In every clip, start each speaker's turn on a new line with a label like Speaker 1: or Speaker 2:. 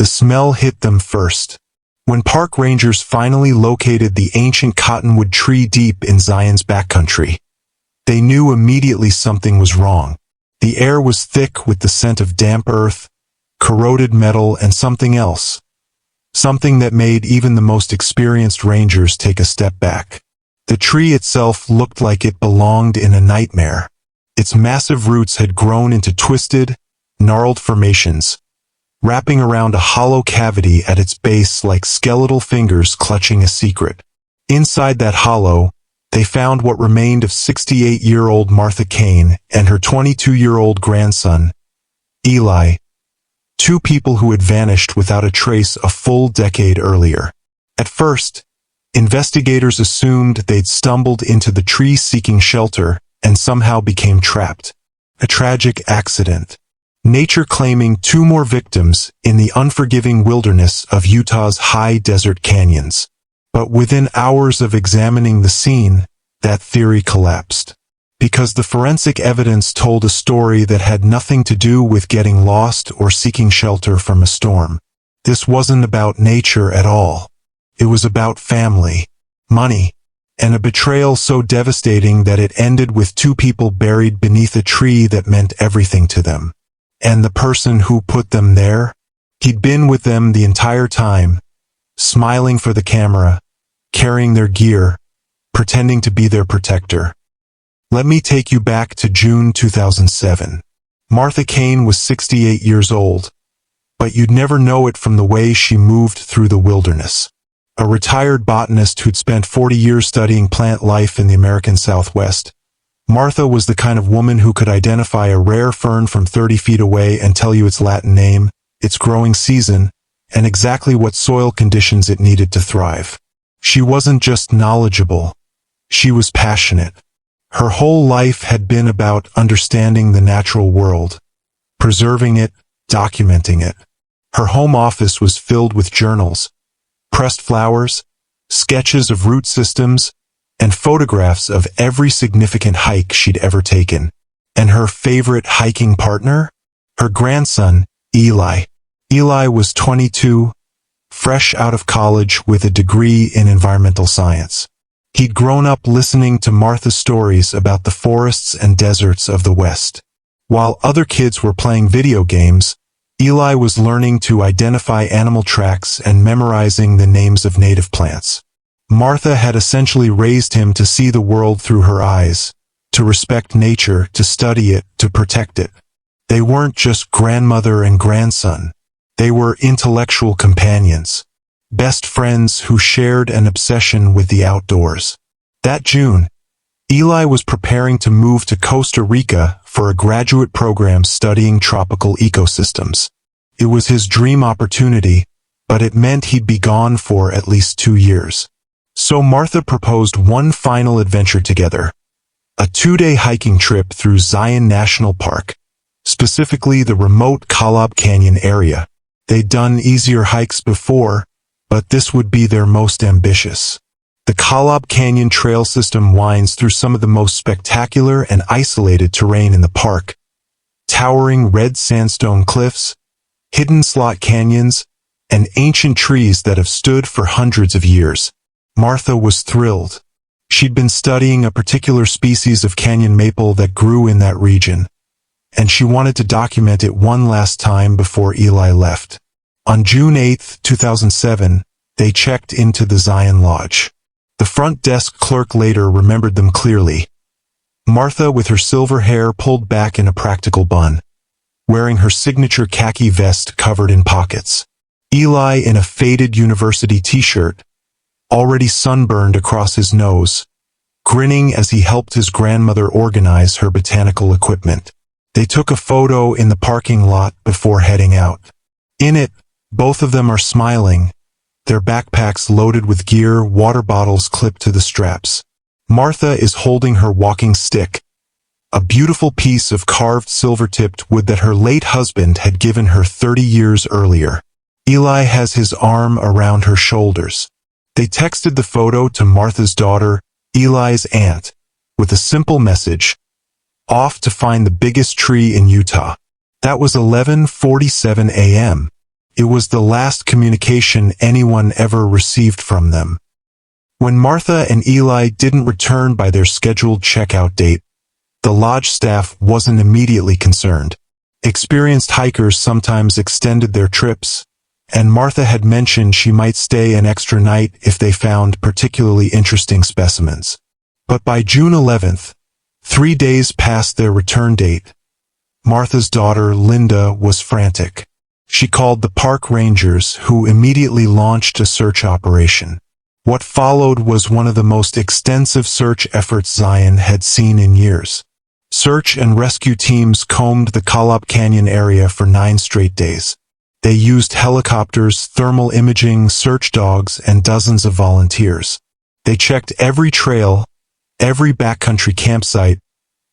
Speaker 1: smell hit them first. When park rangers finally located the ancient cottonwood tree deep in Zion's backcountry, they knew immediately something was wrong. The air was thick with the scent of damp earth, corroded metal, and something else. Something that made even the most experienced rangers take a step back. The tree itself looked like it belonged in a nightmare. Its massive roots had grown into twisted, gnarled formations, wrapping around a hollow cavity at its base like skeletal fingers clutching a secret. Inside that hollow, they found what remained of 68-year-old Martha Kane and her 22-year-old grandson, Eli, two people who had vanished without a trace a full decade earlier. At first, investigators assumed they'd stumbled into the tree seeking shelter and somehow became trapped. A tragic accident. Nature claiming two more victims in the unforgiving wilderness of Utah's high desert canyons. But within hours of examining the scene, that theory collapsed. Because the forensic evidence told a story that had nothing to do with getting lost or seeking shelter from a storm. This wasn't about nature at all. It was about family, money, and a betrayal so devastating that it ended with two people buried beneath a tree that meant everything to them. And the person who put them there? He'd been with them the entire time, smiling for the camera, carrying their gear, pretending to be their protector. Let me take you back to June 2007. Martha Kane was 68 years old, but you'd never know it from the way she moved through the wilderness. A retired botanist who'd spent 40 years studying plant life in the American Southwest, Martha was the kind of woman who could identify a rare fern from 30 feet away and tell you its Latin name, its growing season, and exactly what soil conditions it needed to thrive. She wasn't just knowledgeable, she was passionate. Her whole life had been about understanding the natural world, preserving it, documenting it. Her home office was filled with journals, pressed flowers, sketches of root systems, and photographs of every significant hike she'd ever taken. And her favorite hiking partner? Her grandson, Eli. Eli was 22, fresh out of college with a degree in environmental science. He'd grown up listening to Martha's stories about the forests and deserts of the West. While other kids were playing video games, Eli was learning to identify animal tracks and memorizing the names of native plants. Martha had essentially raised him to see the world through her eyes, to respect nature, to study it, to protect it. They weren't just grandmother and grandson. They were intellectual companions, best friends who shared an obsession with the outdoors. That June, Eli was preparing to move to Costa Rica for a graduate program studying tropical ecosystems. It was his dream opportunity, but it meant he'd be gone for at least 2 years. So Martha proposed one final adventure together, a 2-day hiking trip through Zion National Park, specifically the remote Kalob Canyon area. They'd done easier hikes before, but this would be their most ambitious. The Kalob Canyon trail system winds through some of the most spectacular and isolated terrain in the park. Towering red sandstone cliffs, hidden slot canyons, and ancient trees that have stood for hundreds of years. Martha was thrilled. She'd been studying a particular species of canyon maple that grew in that region, and she wanted to document it one last time before Eli left. On June 8, 2007, they checked into the Zion Lodge. The front desk clerk later remembered them clearly. Martha with her silver hair pulled back in a practical bun, wearing her signature khaki vest covered in pockets. Eli in a faded university t-shirt, already sunburned across his nose, grinning as he helped his grandmother organize her botanical equipment. They took a photo in the parking lot before heading out. In it, both of them are smiling, their backpacks loaded with gear, water bottles clipped to the straps. Martha is holding her walking stick, a beautiful piece of carved silver-tipped wood that her late husband had given her 30 years earlier. Eli has his arm around her shoulders. They texted the photo to Martha's daughter, Eli's aunt, with a simple message: off to find the biggest tree in Utah. That was 11:47 a.m. It was the last communication anyone ever received from them. When Martha and Eli didn't return by their scheduled checkout date, the lodge staff wasn't immediately concerned. Experienced hikers sometimes extended their trips, and Martha had mentioned she might stay an extra night if they found particularly interesting specimens. But by June 11th, 3 days past their return date, Martha's daughter, Linda, was frantic. She called the park rangers, who immediately launched a search operation. What followed was one of the most extensive search efforts Zion had seen in years. Search and rescue teams combed the Kalab Canyon area for 9 straight days. They used helicopters, thermal imaging, search dogs, and dozens of volunteers. They checked every trail, every backcountry campsite,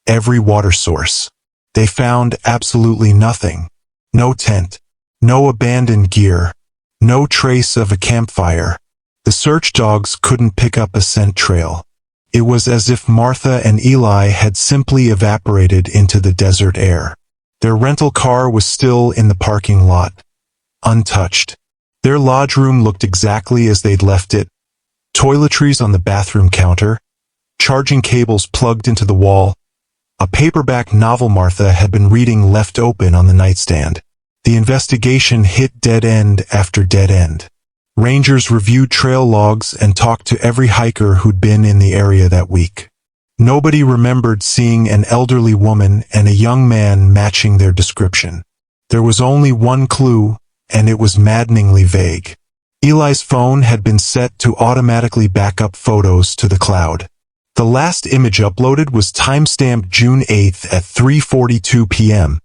Speaker 1: every water source. They found absolutely nothing. No tent, no abandoned gear, no trace of a campfire. The search dogs couldn't pick up a scent trail. It was as if Martha and Eli had simply evaporated into the desert air. Their rental car was still in the parking lot, untouched. Their lodge room looked exactly as they'd left it. Toiletries on the bathroom counter, charging cables plugged into the wall. A paperback novel Martha had been reading left open on the nightstand. The investigation hit dead end after dead end. Rangers reviewed trail logs and talked to every hiker who'd been in the area that week. Nobody remembered seeing an elderly woman and a young man matching their description. There was only one clue, and it was maddeningly vague. Eli's phone had been set to automatically back up photos to the cloud. The last image uploaded was timestamped June 8th at 3:42 p.m.,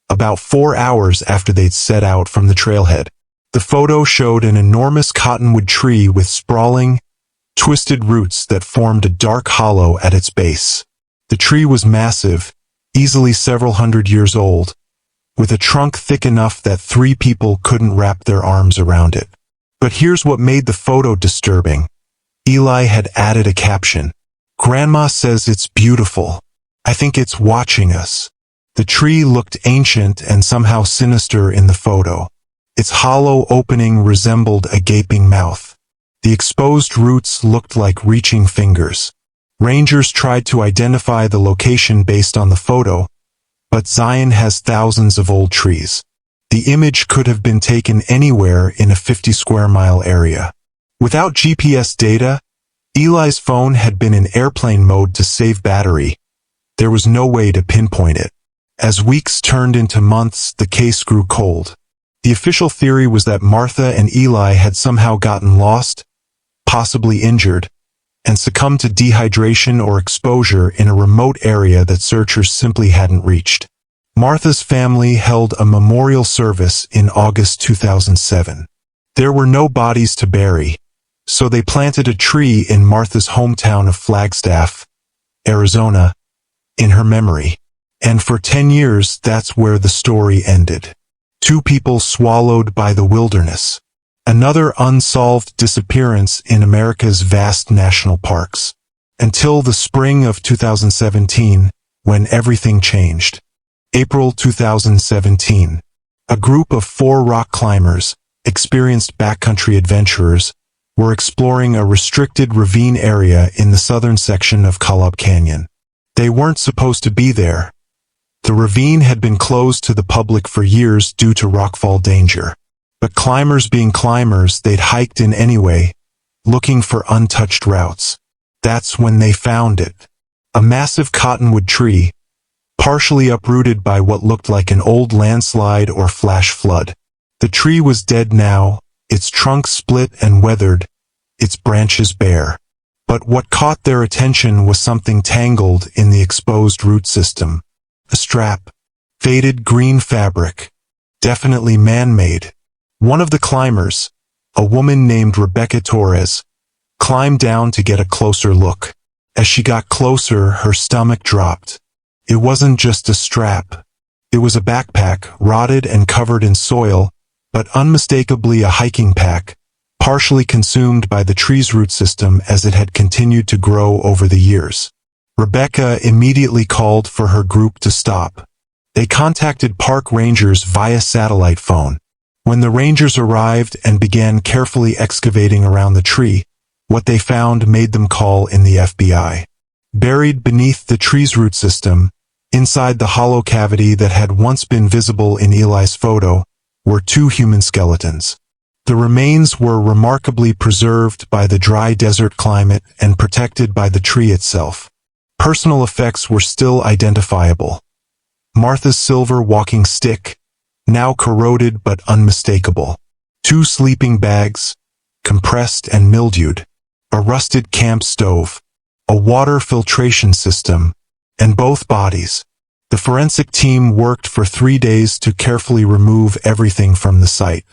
Speaker 1: about 4 hours after they'd set out from the trailhead. The photo showed an enormous cottonwood tree with sprawling, twisted roots that formed a dark hollow at its base. The tree was massive, easily several hundred years old, with a trunk thick enough that 3 people couldn't wrap their arms around it. But here's what made the photo disturbing. Eli had added a caption. "Grandma says it's beautiful. I think it's watching us." The tree looked ancient and somehow sinister in the photo. Its hollow opening resembled a gaping mouth. The exposed roots looked like reaching fingers. Rangers tried to identify the location based on the photo, but Zion has thousands of old trees. The image could have been taken anywhere in a 50-square-mile area. Without GPS data, Eli's phone had been in airplane mode to save battery. There was no way to pinpoint it. As weeks turned into months, the case grew cold. The official theory was that Martha and Eli had somehow gotten lost, possibly injured, and succumbed to dehydration or exposure in a remote area that searchers simply hadn't reached. Martha's family held a memorial service in August 2007. There were no bodies to bury, so they planted a tree in Martha's hometown of Flagstaff, Arizona, in her memory. And for 10 years, that's where the story ended. 2 people swallowed by the wilderness. Another unsolved disappearance in America's vast national parks. Until the spring of 2017, when everything changed. April 2017. A group of 4 rock climbers, experienced backcountry adventurers, were exploring a restricted ravine area in the southern section of Kalab Canyon. They weren't supposed to be there. The ravine had been closed to the public for years due to rockfall danger. But climbers being climbers, they'd hiked in anyway, looking for untouched routes. That's when they found it. A massive cottonwood tree, partially uprooted by what looked like an old landslide or flash flood. The tree was dead now, its trunk split and weathered, its branches bare. But what caught their attention was something tangled in the exposed root system. A strap. Faded green fabric. Definitely man-made. One of the climbers, a woman named Rebecca Torres, climbed down to get a closer look. As she got closer, her stomach dropped. It wasn't just a strap. It was a backpack, rotted and covered in soil, but unmistakably a hiking pack, partially consumed by the tree's root system as it had continued to grow over the years. Rebecca immediately called for her group to stop. They contacted park rangers via satellite phone. When the rangers arrived and began carefully excavating around the tree, what they found made them call in the FBI. Buried beneath the tree's root system, inside the hollow cavity that had once been visible in Eli's photo, were two human skeletons. The remains were remarkably preserved by the dry desert climate and protected by the tree itself. Personal effects were still identifiable. Martha's silver walking stick, now corroded but unmistakable. Two sleeping bags, compressed and mildewed. A rusted camp stove. A water filtration system. And both bodies. The forensic team worked for 3 days to carefully remove everything from the site.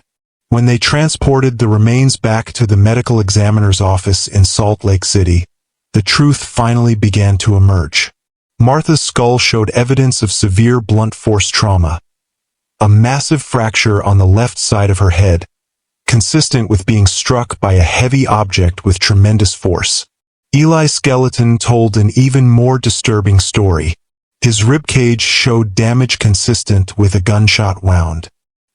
Speaker 1: When they transported the remains back to the medical examiner's office in Salt Lake City, the truth finally began to emerge. Martha's skull showed evidence of severe blunt force trauma. A massive fracture on the left side of her head, consistent with being struck by a heavy object with tremendous force. Eli's skeleton told an even more disturbing story. His ribcage showed damage consistent with a gunshot wound.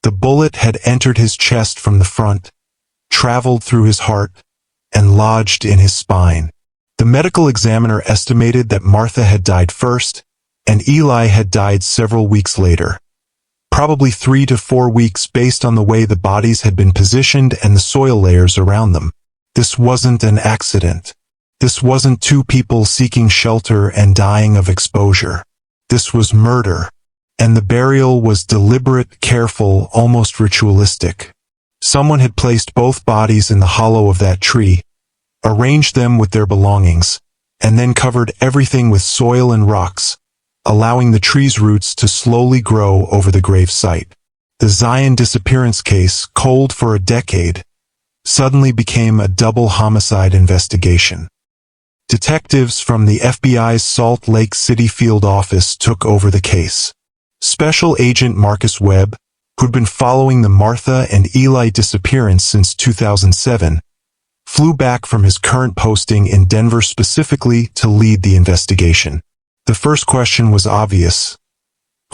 Speaker 1: The bullet had entered his chest from the front, traveled through his heart, and lodged in his spine. The medical examiner estimated that Martha had died first, and Eli had died several weeks later. Probably 3 to 4 weeks based on the way the bodies had been positioned and the soil layers around them. This wasn't an accident. This wasn't two people seeking shelter and dying of exposure. This was murder. And the burial was deliberate, careful, almost ritualistic. Someone had placed both bodies in the hollow of that tree, arranged them with their belongings, and then covered everything with soil and rocks, allowing the tree's roots to slowly grow over the grave site. The Zion disappearance case, cold for a decade, suddenly became a double homicide investigation. Detectives from the FBI's Salt Lake City field office took over the case. Special Agent Marcus Webb, who'd been following the Martha and Eli disappearance since 2007, flew back from his current posting in Denver specifically to lead the investigation. The first question was obvious.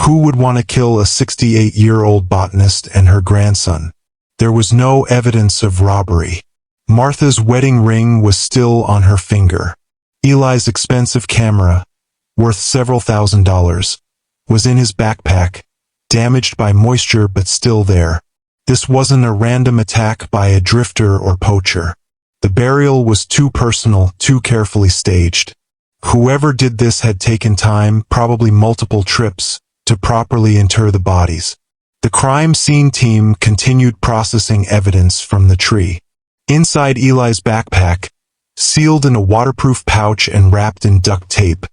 Speaker 1: Who would want to kill a 68-year-old botanist and her grandson? There was no evidence of robbery. Martha's wedding ring was still on her finger. Eli's expensive camera, worth several $1,000s, was in his backpack, damaged by moisture but still there. This wasn't a random attack by a drifter or poacher. The burial was too personal, too carefully staged. Whoever did this had taken time, probably multiple trips, to properly inter the bodies. The crime scene team continued processing evidence from the tree. Inside Eli's backpack, sealed in a waterproof pouch and wrapped in duct tape,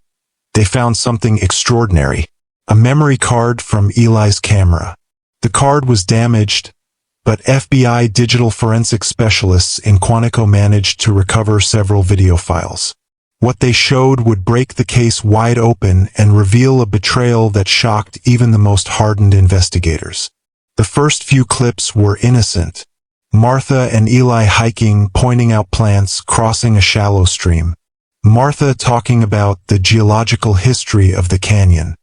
Speaker 1: they found something extraordinary. A memory card from Eli's camera. The card was damaged, but FBI digital forensic specialists in Quantico managed to recover several video files. What they showed would break the case wide open and reveal a betrayal that shocked even the most hardened investigators. The first few clips were innocent. Martha and Eli hiking, pointing out plants, crossing a shallow stream. Martha talking about the geological history of the canyon.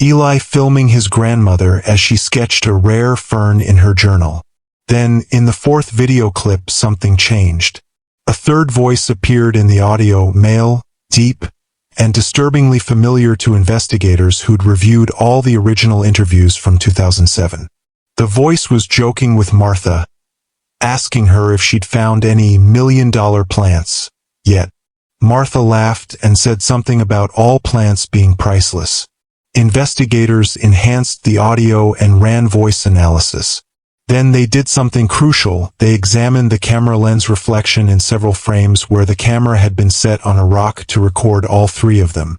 Speaker 1: Eli filming his grandmother as she sketched a rare fern in her journal. Then, in the fourth video clip, something changed. A third voice appeared in the audio, male, deep, and disturbingly familiar to investigators who'd reviewed all the original interviews from 2007. The voice was joking with Martha, asking her if she'd found any million-dollar plants yet. Martha laughed and said something about all plants being priceless. Investigators enhanced the audio and ran voice analysis. Then they did something crucial. They examined the camera lens reflection in several frames where the camera had been set on a rock to record all three of them.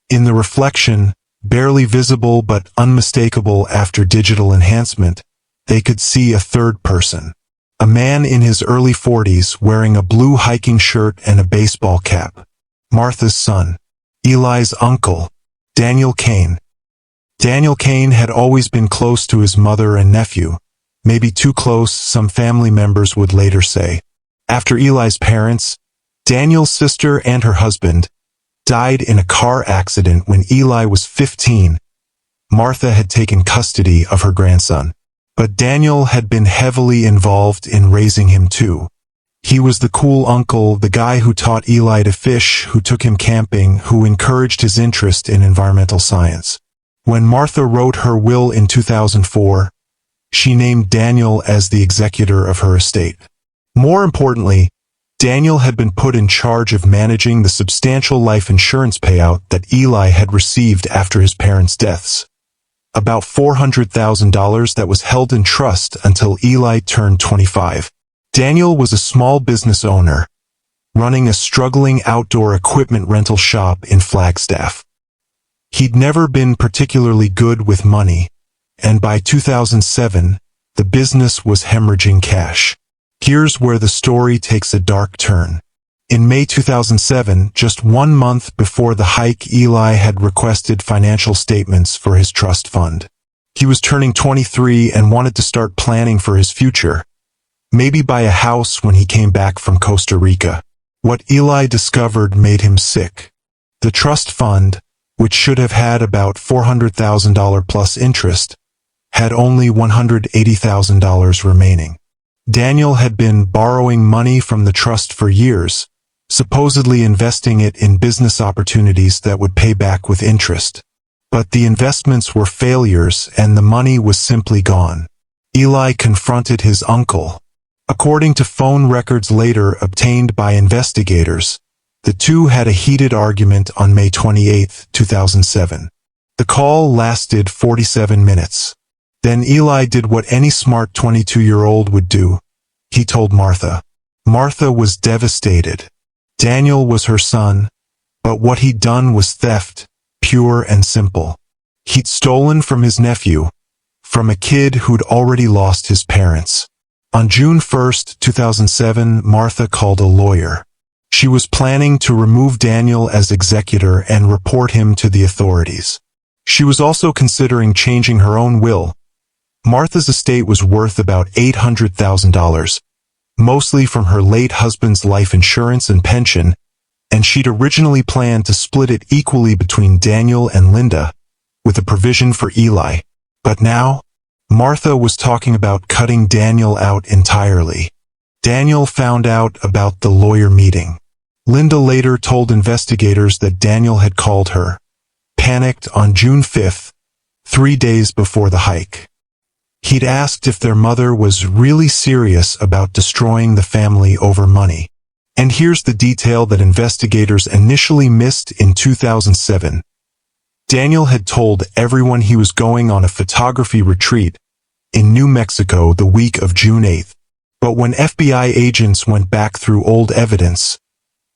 Speaker 1: In the reflection, barely visible but unmistakable after digital enhancement, they could see a third person. A man in his early 40s wearing a blue hiking shirt and a baseball cap. Martha's son. Eli's uncle. Daniel Kane. Daniel Kane had always been close to his mother and nephew. Maybe too close, some family members would later say. After Eli's parents, Daniel's sister and her husband, died in a car accident when Eli was 15, Martha had taken custody of her grandson. But Daniel had been heavily involved in raising him too. He was the cool uncle, the guy who taught Eli to fish, who took him camping, who encouraged his interest in environmental science. When Martha wrote her will in 2004, she named Daniel as the executor of her estate. More importantly, Daniel had been put in charge of managing the substantial life insurance payout that Eli had received after his parents' deaths. About $400,000 that was held in trust until Eli turned 25. Daniel was a small business owner, running a struggling outdoor equipment rental shop in Flagstaff. He'd never been particularly good with money, and by 2007, the business was hemorrhaging cash. Here's where the story takes a dark turn. In May 2007, just 1 month before the hike, Eli had requested financial statements for his trust fund. He was turning 23 and wanted to start planning for his future. Maybe buy a house when he came back from Costa Rica. What Eli discovered made him sick. The trust fund, which should have had about $400,000 plus interest, had only $180,000 remaining. Daniel had been borrowing money from the trust for years, supposedly investing it in business opportunities that would pay back with interest. But the investments were failures and the money was simply gone. Eli confronted his uncle. According to phone records later obtained by investigators, the two had a heated argument on May 28, 2007. The call lasted 47 minutes. Then Eli did what any smart 22-year-old would do. He told Martha. Martha was devastated. Daniel was her son, but what he'd done was theft, pure and simple. He'd stolen from his nephew, from a kid who'd already lost his parents. On June 1, 2007, Martha called a lawyer. She was planning to remove Daniel as executor and report him to the authorities. She was also considering changing her own will. Martha's estate was worth about $800,000, mostly from her late husband's life insurance and pension, and she'd originally planned to split it equally between Daniel and Linda, with a provision for Eli. But now, Martha was talking about cutting Daniel out entirely. Daniel found out about the lawyer meeting. Linda later told investigators that Daniel had called her, panicked, on June 5, 3 days before the hike. He'd asked if their mother was really serious about destroying the family over money. And here's the detail that investigators initially missed in 2007. Daniel had told everyone he was going on a photography retreat in New Mexico the week of June 8. But when FBI agents went back through old evidence,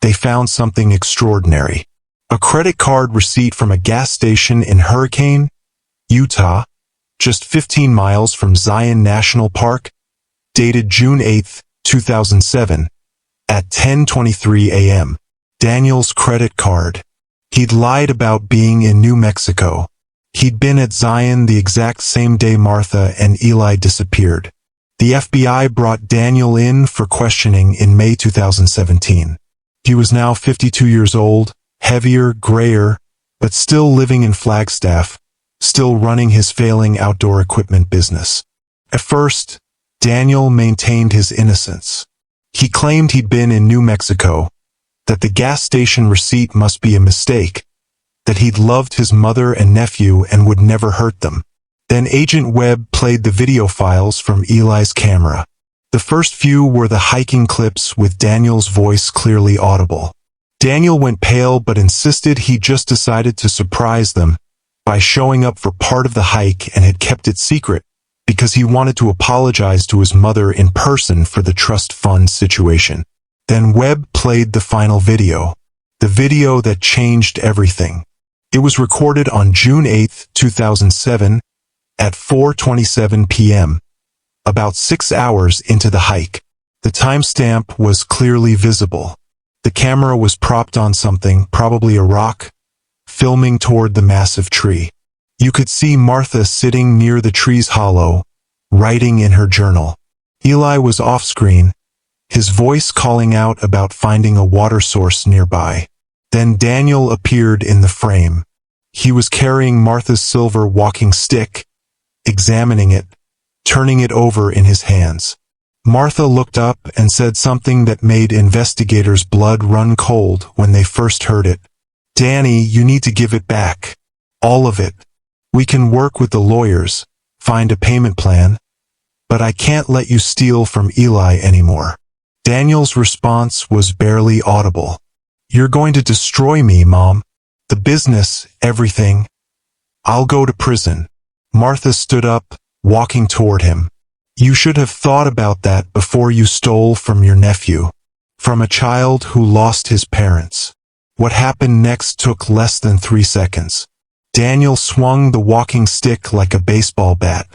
Speaker 1: they found something extraordinary. A credit card receipt from a gas station in Hurricane, Utah, just 15 miles from Zion National Park, dated June 8, 2007, at 10:23 a.m. Daniel's credit card. He'd lied about being in New Mexico. He'd been at Zion the exact same day Martha and Eli disappeared. The FBI brought Daniel in for questioning in May 2017. He was now 52 years old, heavier, grayer, but still living in Flagstaff, still running his failing outdoor equipment business. At first, Daniel maintained his innocence. He claimed he'd been in New Mexico, that the gas station receipt must be a mistake, that he'd loved his mother and nephew and would never hurt them. Then Agent Webb played the video files from Eli's camera. The first few were the hiking clips with Daniel's voice clearly audible. Daniel went pale but insisted he just decided to surprise them by showing up for part of the hike and had kept it secret because he wanted to apologize to his mother in person for the trust fund situation. Then Webb played the final video, the video that changed everything. It was recorded on June 8, 2007, at 4:27 p.m., about 6 hours into the hike. The timestamp was clearly visible. The camera was propped on something, probably a rock, filming toward the massive tree. You could see Martha sitting near the tree's hollow, writing in her journal. Eli was off-screen, his voice calling out about finding a water source nearby. Then Daniel appeared in the frame. He was carrying Martha's silver walking stick, examining it, turning it over in his hands. Martha looked up and said something that made investigators' blood run cold when they first heard it. "Danny, you need to give it back. All of it. We can work with the lawyers, find a payment plan, but I can't let you steal from Eli anymore." Daniel's response was barely audible. "You're going to destroy me, Mom. The business, everything. I'll go to prison." Martha stood up, walking toward him. "You should have thought about that before you stole from your nephew. From a child who lost his parents." What happened next took less than 3 seconds. Daniel swung the walking stick like a baseball bat.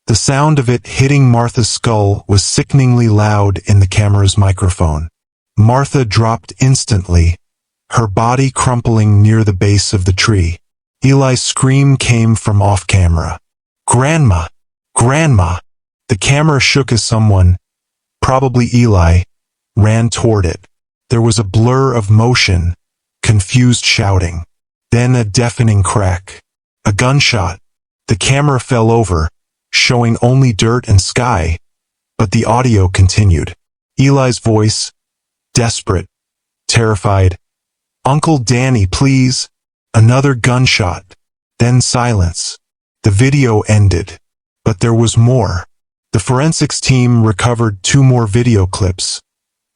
Speaker 1: The sound of it hitting Martha's skull was sickeningly loud in the camera's microphone. Martha dropped instantly, her body crumpling near the base of the tree. Eli's scream came from off-camera. "Grandma! Grandma!" The camera shook as someone, probably Eli, ran toward it. There was a blur of motion, confused shouting. Then a deafening crack. A gunshot. The camera fell over, showing only dirt and sky, but the audio continued. Eli's voice, desperate, terrified. "Uncle Danny, please." Another gunshot. Then silence. The video ended. But there was more. The forensics team recovered 2 more video clips,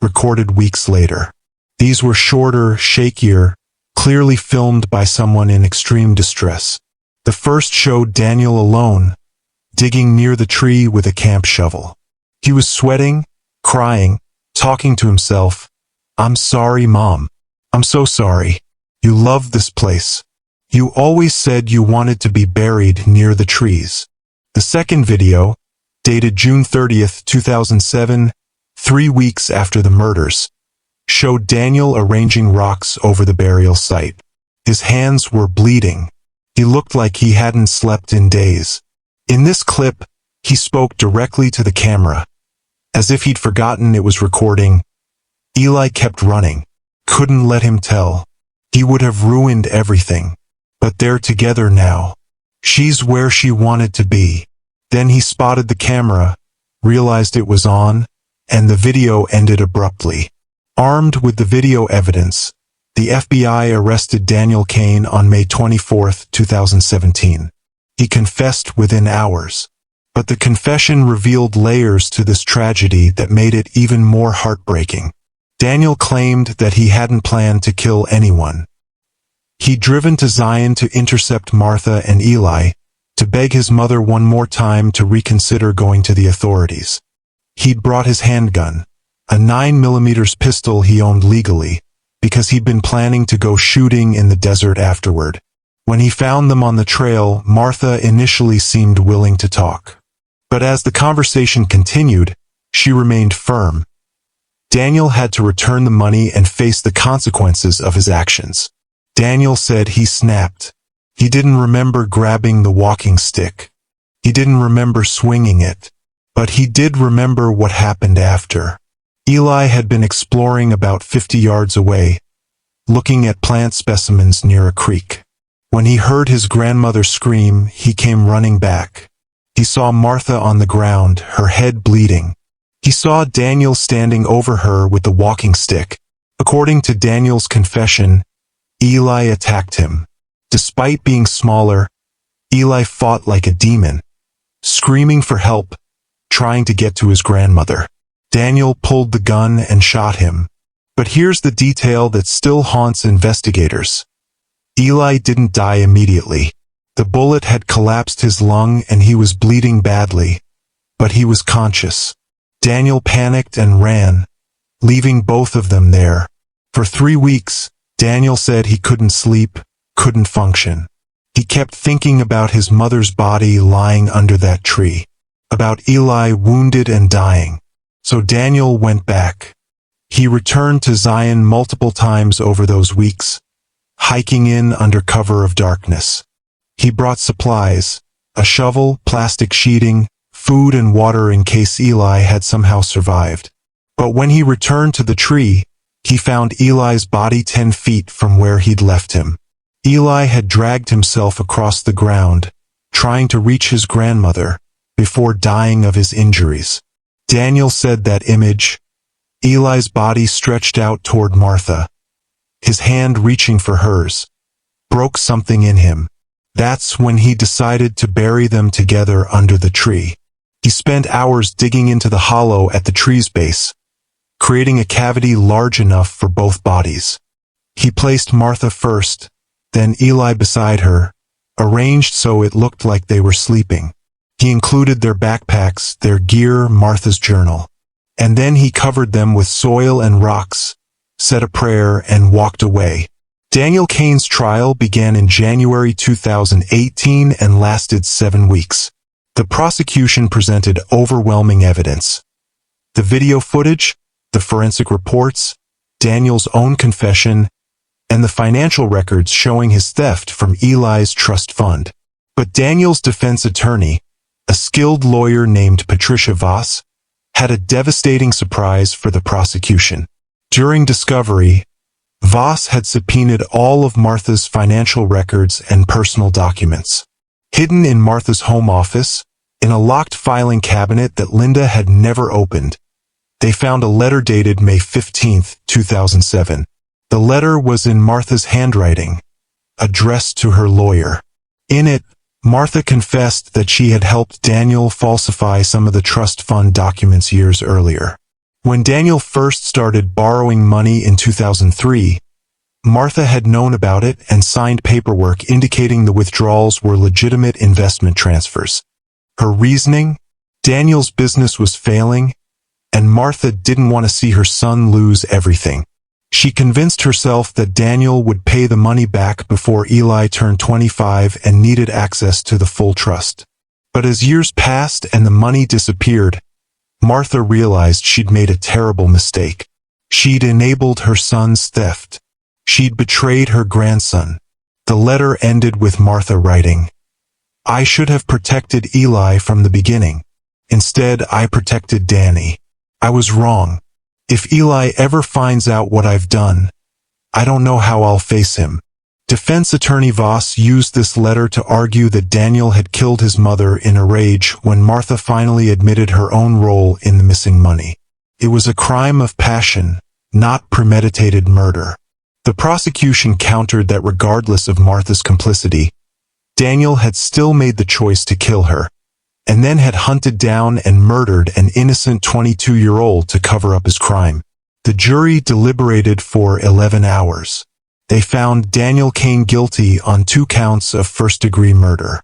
Speaker 1: recorded weeks later. These were shorter, shakier, clearly filmed by someone in extreme distress. The first showed Daniel alone, digging near the tree with a camp shovel. He was sweating, crying, talking to himself. "I'm sorry, Mom. I'm so sorry. You loved this place. You always said you wanted to be buried near the trees." The second video, dated June 30th, 2007, 3 weeks after the murders, showed Daniel arranging rocks over the burial site. His hands were bleeding. He looked like he hadn't slept in days. In this clip, he spoke directly to the camera, as if he'd forgotten it was recording. Eli kept running. Couldn't let him tell. He would have ruined everything. But they're together now. She's where she wanted to be. Then he spotted the camera, realized it was on, and the video ended abruptly. Armed with the video evidence, the FBI arrested Daniel Cain on May 24, 2017. He confessed within hours. But the confession revealed layers to this tragedy that made it even more heartbreaking. Daniel claimed that he hadn't planned to kill anyone. He'd driven to Zion to intercept Martha and Eli, to beg his mother one more time to reconsider going to the authorities. He'd brought his handgun, a 9mm pistol he owned legally, because he'd been planning to go shooting in the desert afterward. When he found them on the trail, Martha initially seemed willing to talk. But as the conversation continued, she remained firm. Daniel had to return the money and face the consequences of his actions. Daniel said he snapped. He didn't remember grabbing the walking stick. He didn't remember swinging it. But he did remember what happened after. Eli had been exploring about 50 yards away, looking at plant specimens near a creek. When he heard his grandmother scream, he came running back. He saw Martha on the ground, her head bleeding. He saw Daniel standing over her with the walking stick. According to Daniel's confession, Eli attacked him. Despite being smaller, Eli fought like a demon, screaming for help, trying to get to his grandmother. Daniel pulled the gun and shot him. But here's the detail that still haunts investigators. Eli didn't die immediately. The bullet had collapsed his lung and he was bleeding badly, but he was conscious. Daniel panicked and ran, leaving both of them there. For 3 weeks, Daniel said he couldn't sleep, couldn't function. He kept thinking about his mother's body lying under that tree, about Eli wounded and dying. So Daniel went back. He returned to Zion multiple times over those weeks, hiking in under cover of darkness. He brought supplies, a shovel, plastic sheeting, food and water in case Eli had somehow survived. But when he returned to the tree, he found Eli's body 10 feet from where he'd left him. Eli had dragged himself across the ground, trying to reach his grandmother, before dying of his injuries. Daniel said that image, Eli's body stretched out toward Martha, his hand reaching for hers, broke something in him. That's when he decided to bury them together under the tree. He spent hours digging into the hollow at the tree's base, creating a cavity large enough for both bodies. He placed Martha first, then Eli beside her, arranged so it looked like they were sleeping. He included their backpacks, their gear, Martha's journal. And then he covered them with soil and rocks, said a prayer, and walked away. Daniel Cain's trial began in January 2018 and lasted 7 weeks. The prosecution presented overwhelming evidence. The video footage, the forensic reports, Daniel's own confession, and the financial records showing his theft from Eli's trust fund. But Daniel's defense attorney, a skilled lawyer named Patricia Voss, had a devastating surprise for the prosecution. During discovery, Voss had subpoenaed all of Martha's financial records and personal documents. Hidden in Martha's home office, in a locked filing cabinet that Linda had never opened, they found a letter dated May 15, 2007. The letter was in Martha's handwriting, addressed to her lawyer. In it, Martha confessed that she had helped Daniel falsify some of the trust fund documents years earlier. When Daniel first started borrowing money in 2003, Martha had known about it and signed paperwork indicating the withdrawals were legitimate investment transfers. Her reasoning? Daniel's business was failing, and Martha didn't want to see her son lose everything. She convinced herself that Daniel would pay the money back before Eli turned 25 and needed access to the full trust. But as years passed and the money disappeared, Martha realized she'd made a terrible mistake. She'd enabled her son's theft. She'd betrayed her grandson. The letter ended with Martha writing, "I should have protected Eli from the beginning. Instead, I protected Danny. I was wrong. If Eli ever finds out what I've done, I don't know how I'll face him." Defense attorney Voss used this letter to argue that Daniel had killed his mother in a rage when Martha finally admitted her own role in the missing money. It was a crime of passion, not premeditated murder. The prosecution countered that regardless of Martha's complicity, Daniel had still made the choice to kill her, and then had hunted down and murdered an innocent 22-year-old to cover up his crime. The jury deliberated for 11 hours. They found Daniel Cain guilty on 2 counts of first-degree murder.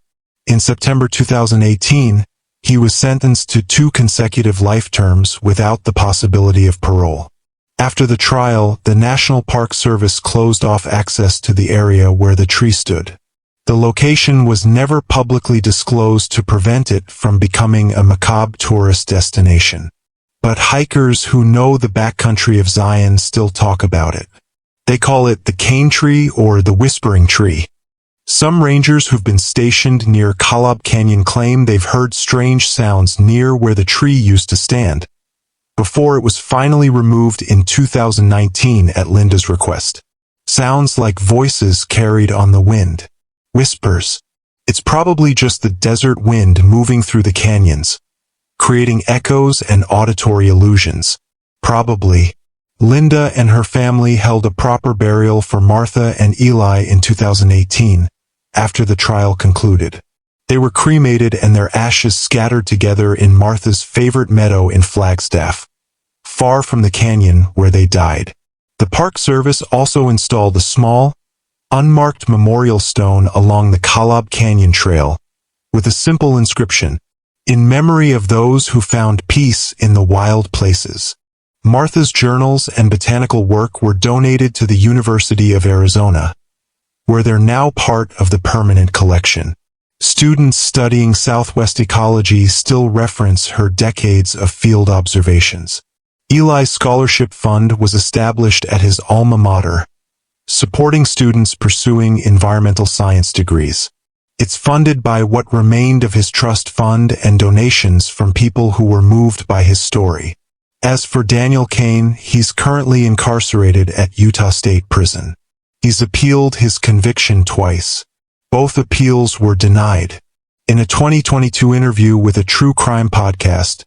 Speaker 1: In September 2018, he was sentenced to 2 consecutive life terms without the possibility of parole. After the trial, the National Park Service closed off access to the area where the tree stood. The location was never publicly disclosed to prevent it from becoming a macabre tourist destination. But hikers who know the backcountry of Zion still talk about it. They call it the Cain Tree or the Whispering Tree. Some rangers who've been stationed near Kolob Canyon claim they've heard strange sounds near where the tree used to stand, before it was finally removed in 2019 at Linda's request. Sounds like voices carried on the wind. Whispers. It's probably just the desert wind moving through the canyons, creating echoes and auditory illusions. Probably. Linda and her family held a proper burial for Martha and Eli in 2018, after the trial concluded. They were cremated and their ashes scattered together in Martha's favorite meadow in Flagstaff, far from the canyon where they died. The Park Service also installed a small, unmarked memorial stone along the Kolob Canyon Trail, with a simple inscription, "In memory of those who found peace in the wild places." Martha's journals and botanical work were donated to the University of Arizona, where they're now part of the permanent collection. Students studying Southwest ecology still reference her decades of field observations. Eli's Scholarship Fund was established at his alma mater, supporting students pursuing environmental science degrees. It's funded by what remained of his trust fund and donations from people who were moved by his story. As for Daniel Cain, he's currently incarcerated at Utah State Prison. He's appealed his conviction twice. Both appeals were denied. In a 2022 interview with a true crime podcast,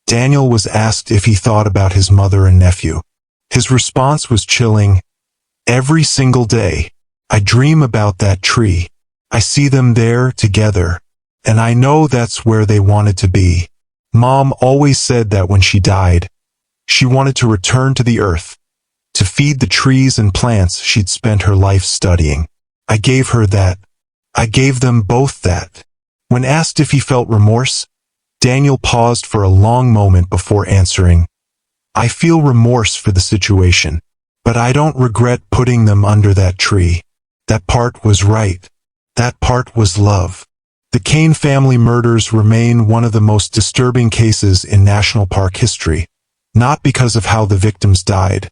Speaker 1: Daniel was asked if he thought about his mother and nephew. His response was chilling. "Every single day, I dream about that tree. I see them there together, and I know that's where they wanted to be. Mom always said that when she died, she wanted to return to the earth, to feed the trees and plants she'd spent her life studying. I gave her that. I gave them both that." When asked if he felt remorse, Daniel paused for a long moment before answering, "I feel remorse for the situation, but I don't regret putting them under that tree. That part was right. That part was love." The Kane family murders remain one of the most disturbing cases in national park history, not because of how the victims died,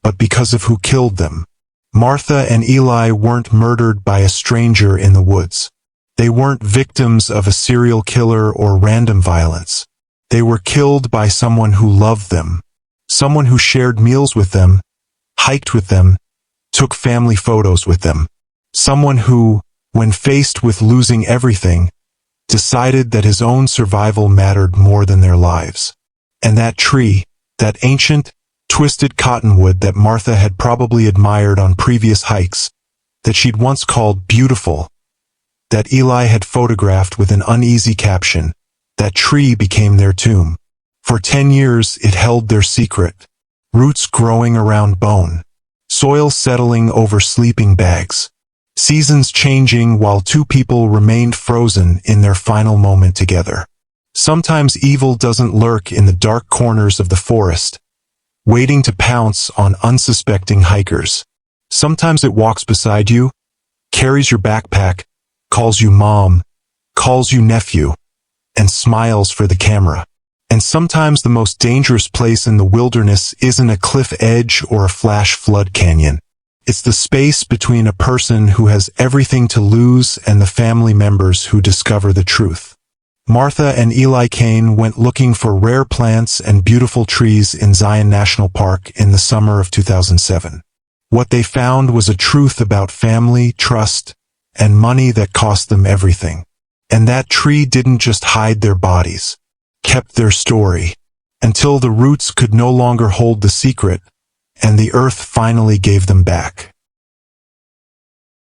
Speaker 1: but because of who killed them. Martha and Eli weren't murdered by a stranger in the woods. They weren't victims of a serial killer or random violence. They were killed by someone who loved them, someone who shared meals with them, hiked with them, took family photos with them, someone who, when faced with losing everything, decided that his own survival mattered more than their lives. And that tree, that ancient, twisted cottonwood that Martha had probably admired on previous hikes, that she'd once called beautiful, that Eli had photographed with an uneasy caption, that tree became their tomb. For 10 years it held their secret, roots growing around bone, soil settling over sleeping bags, seasons changing while two people remained frozen in their final moment together. Sometimes evil doesn't lurk in the dark corners of the forest, waiting to pounce on unsuspecting hikers. Sometimes it walks beside you, carries your backpack, calls you mom, calls you nephew, and smiles for the camera. And sometimes the most dangerous place in the wilderness isn't a cliff edge or a flash flood canyon. It's the space between a person who has everything to lose and the family members who discover the truth. Martha and Eli Kane went looking for rare plants and beautiful trees in Zion National Park in the summer of 2007. What they found was a truth about family, trust, and money that cost them everything. And that tree didn't just hide their bodies, kept their story, until the roots could no longer hold the secret, and the earth finally gave them back.